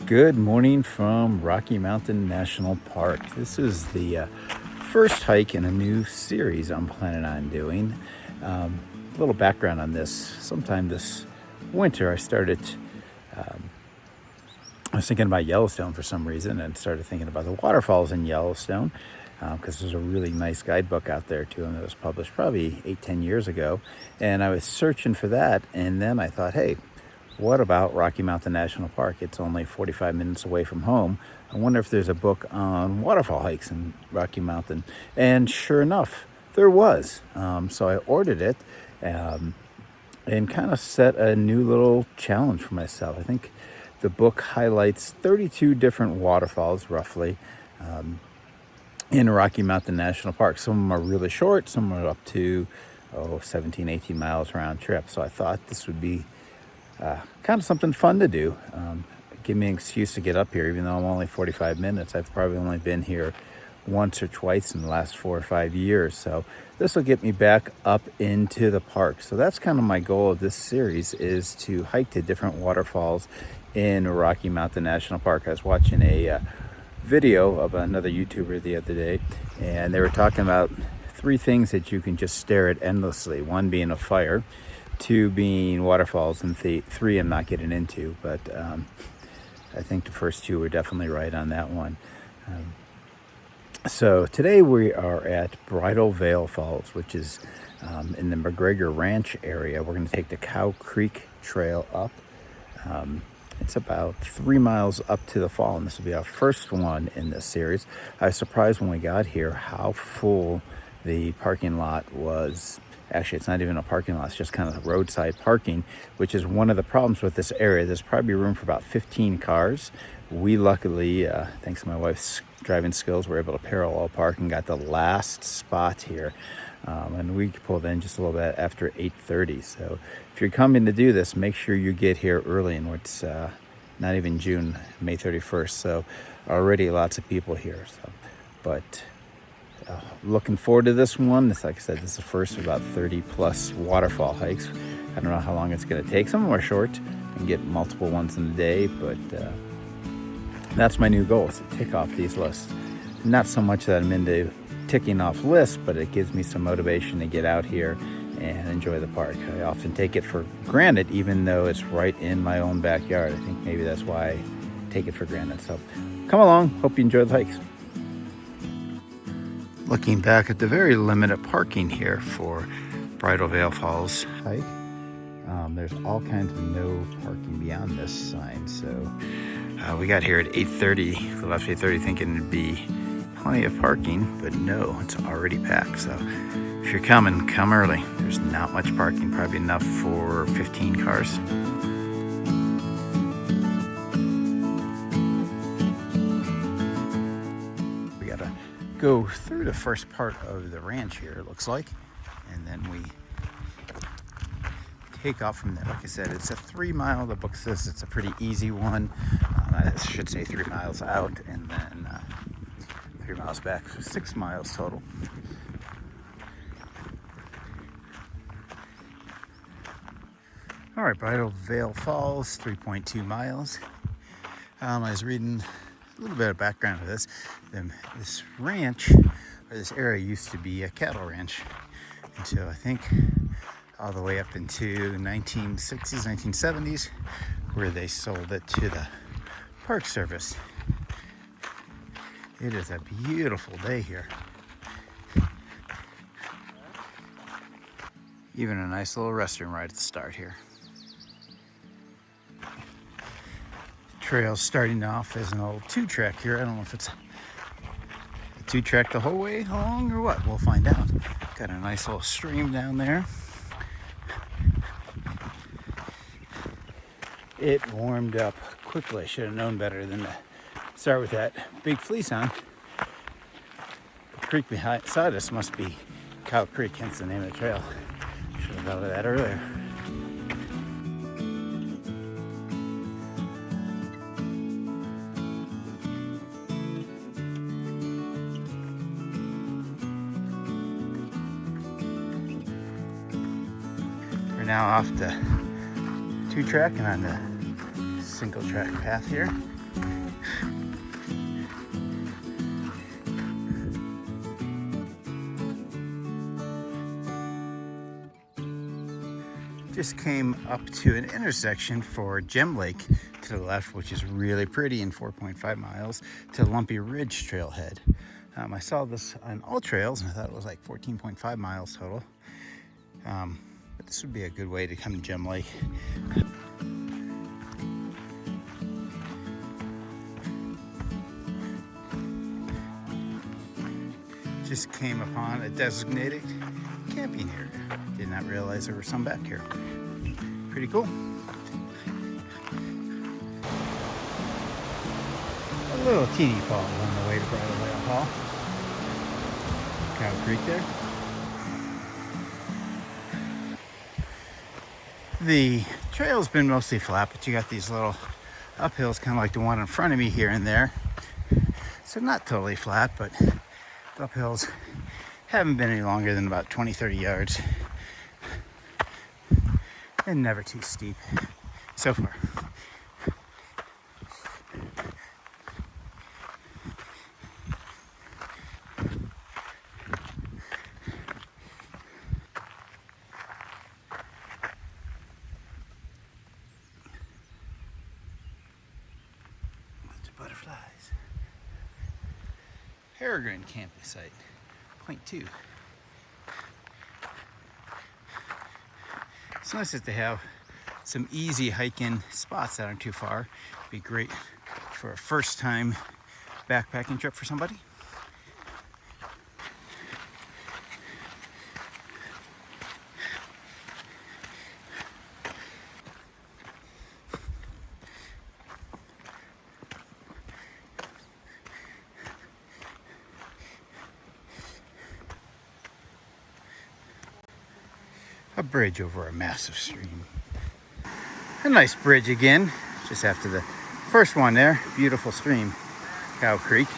Good morning from Rocky Mountain National Park. This is the first hike in a new series I'm planning on doing. A little background on this. Sometime this winter, I was thinking about Yellowstone for some reason and started thinking about the waterfalls in Yellowstone because there's a really nice guidebook out there too, and it was published probably 8-10 years ago. And I was searching for that, and then I thought, hey, what about Rocky Mountain National Park? It's only 45 minutes away from home. I wonder if there's a book on waterfall hikes in Rocky Mountain. And sure enough, there was. So I ordered it and kind of set a new little challenge for myself. I think the book highlights 32 different waterfalls, roughly, in Rocky Mountain National Park. Some of them are really short. Some are up to 17, 18 miles round trip. So I thought this would be kind of something fun to do. Give me an excuse to get up here, even though I'm only 45 minutes. I've probably only been here once or twice in the last 4 or 5 years. So this will get me back up into the park. So that's kind of my goal of this series, is to hike to different waterfalls in Rocky Mountain National Park. I was watching a video of another YouTuber the other day, and they were talking about 3 things that you can just stare at endlessly. 1 being a fire, 2 being waterfalls, and 3 I'm not getting into, but I think the first 2 were definitely right on that one. So today we are at Bridal Falls, which is in the McGregor Ranch area. We're going to take the Cow Creek Trail up. It's about 3 miles up to the fall, and this will be our first one in this series. I was surprised when we got here how full the parking lot was. Actually, it's not even a parking lot, it's just kind of roadside parking, which is one of the problems with this area. There's probably room for about 15 cars. We luckily, thanks to my wife's driving skills, were able to parallel park and got the last spot here. And we pulled in just a little bit after 8:30. So if you're coming to do this, make sure you get here early, and it's not even June, May 31st. So already lots of people here. But looking forward to this one. Like I said, this is the first of about 30 plus waterfall hikes. I don't know how long it's going to take. Some of them are short and get multiple ones in a day, but that's my new goal, is to tick off these lists. Not so much that I'm into ticking off lists, but it gives me some motivation to get out here and enjoy the park. I often take it for granted, even though it's right in my own backyard. I think maybe that's why I take it for granted. So come along. Hope you enjoy the hikes. Looking back at the very limited parking here for Bridal Falls hike, there's all kinds of no parking beyond this sign. So we got here at 8:30. We left 8:30 thinking it'd be plenty of parking, but no, it's already packed. So if you're coming, come early. There's not much parking, probably enough for 15 cars. We gotta go through the first part of the ranch here, it looks like, and then we take off from there. Like I said, it's a 3 mile. The book says it's a pretty easy one. I should say 3 miles out, and then 3 miles back, so 6 miles total. All right, Bridal Falls, 3.2 miles. I was reading a little bit of background of this. This ranch, or this area, used to be a cattle ranch until I think all the way up into 1960s, 1970s, where they sold it to the Park Service. It is a beautiful day here. Even a nice little restroom right at the start here. Trail's starting off as an old 2-track here. I don't know if it's a 2-track the whole way along or what. We'll find out. Got a nice little stream down there. It warmed up quickly. I should have known better than to start with that big fleece on. The creek beside us must be Cow Creek, hence the name of the trail. Should have thought of that earlier. We're now off the 2-track and on the single track path here. Just came up to an intersection for Gem Lake to the left, which is really pretty, and 4.5 miles to Lumpy Ridge trailhead. I saw this on all trails and I thought it was like 14.5 miles total. But this would be a good way to come to Gem Lake. Just came upon a designated camping area. Did not realize there were some back here. Pretty cool. A little teeny fall on the way to Bridal Hall. Cow Creek there. The trail's been mostly flat, but you got these little uphills, kind of like the one in front of me here and there. So not totally flat, but the uphills haven't been any longer than about 20-30 yards. And never too steep so far. Lots of butterflies. Peregrine camping site, point 2. It's nice that they have some easy hiking spots that aren't too far. Be great for a first time backpacking trip for somebody. A bridge over a massive stream. A nice bridge again, just after the first one there. Beautiful stream, Cow Creek.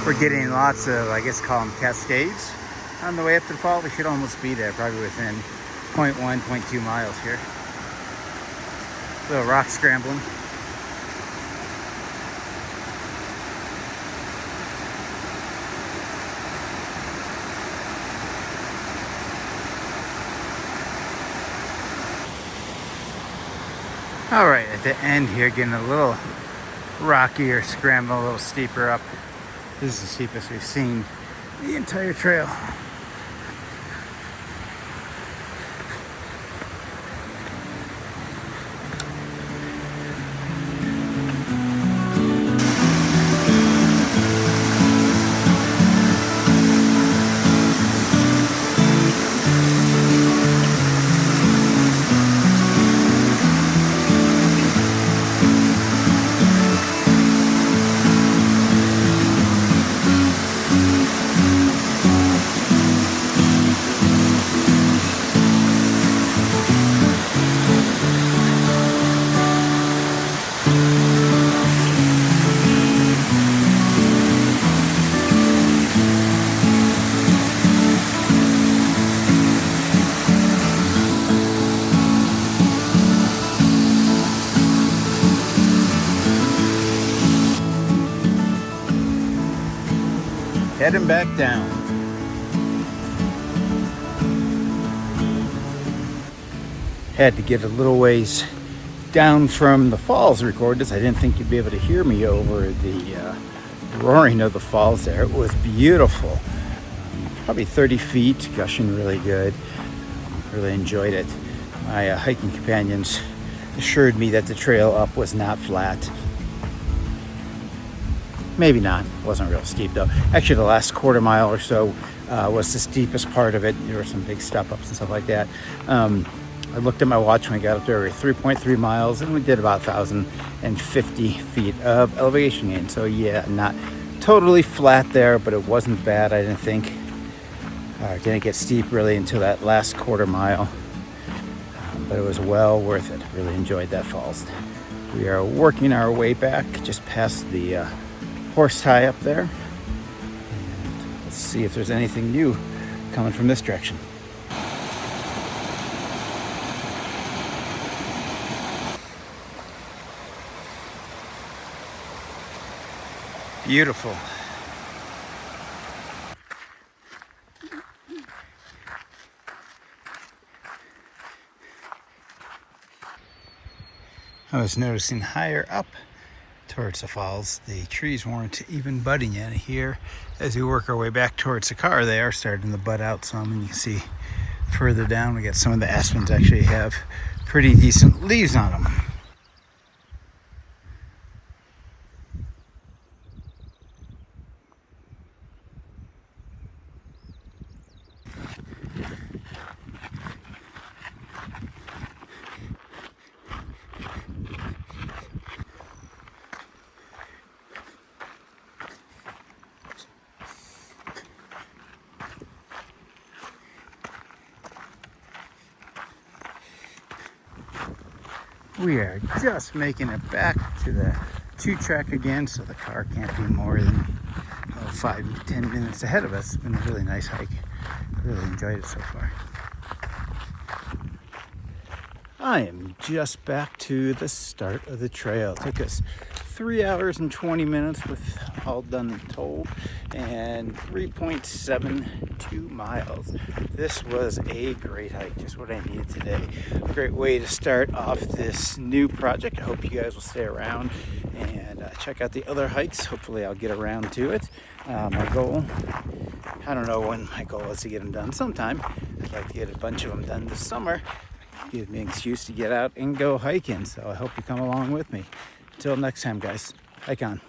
We're getting lots of, I guess, call them cascades on the way up to the fall. We should almost be there, probably within 0.1, 0.2 miles here. A little rock scrambling. All right, at the end here, getting a little rockier, scrambling a little steeper up. This is the steepest we've seen the entire trail. Heading back down. Had to get a little ways down from the falls to record this. I didn't think you'd be able to hear me over the roaring of the falls there. It was beautiful. Probably 30 feet, gushing really good. Really enjoyed it. My hiking companions assured me that the trail up was not flat. Maybe not. It wasn't real steep though. Actually, the last quarter mile or so was the steepest part of it. There were some big step ups and stuff like that. I looked at my watch when we got up there. We were 3.3 miles, and we did about 1,050 feet of elevation gain. So yeah, not totally flat there, but it wasn't bad, I didn't think. Didn't get steep really until that last quarter mile, but it was well worth it. Really enjoyed that falls. We are working our way back just past the horse tie up there, and let's see if there's anything new coming from this direction. Beautiful. I was noticing higher up towards the falls, the trees weren't even budding yet. Here, as we work our way back towards the car, they are starting to bud out some, and you can see further down we got some of the aspens actually have pretty decent leaves on them. We are just making it back to the 2-track again, so the car can't be more than 5-10 minutes ahead of us. It's been a really nice hike. Really enjoyed it so far. I am just back to the start of the trail. It took us 3 hours and 20 minutes with all done and told, and 3.72 miles. This was a great hike, just what I needed today. A great way to start off this new project. I hope you guys will stay around and check out the other hikes. Hopefully I'll get around to it. My goal, I don't know when my goal is to get them done sometime. I'd like to get a bunch of them done this summer. Gives me an excuse to get out and go hiking, so I hope you come along with me. Until next time, guys, hike on.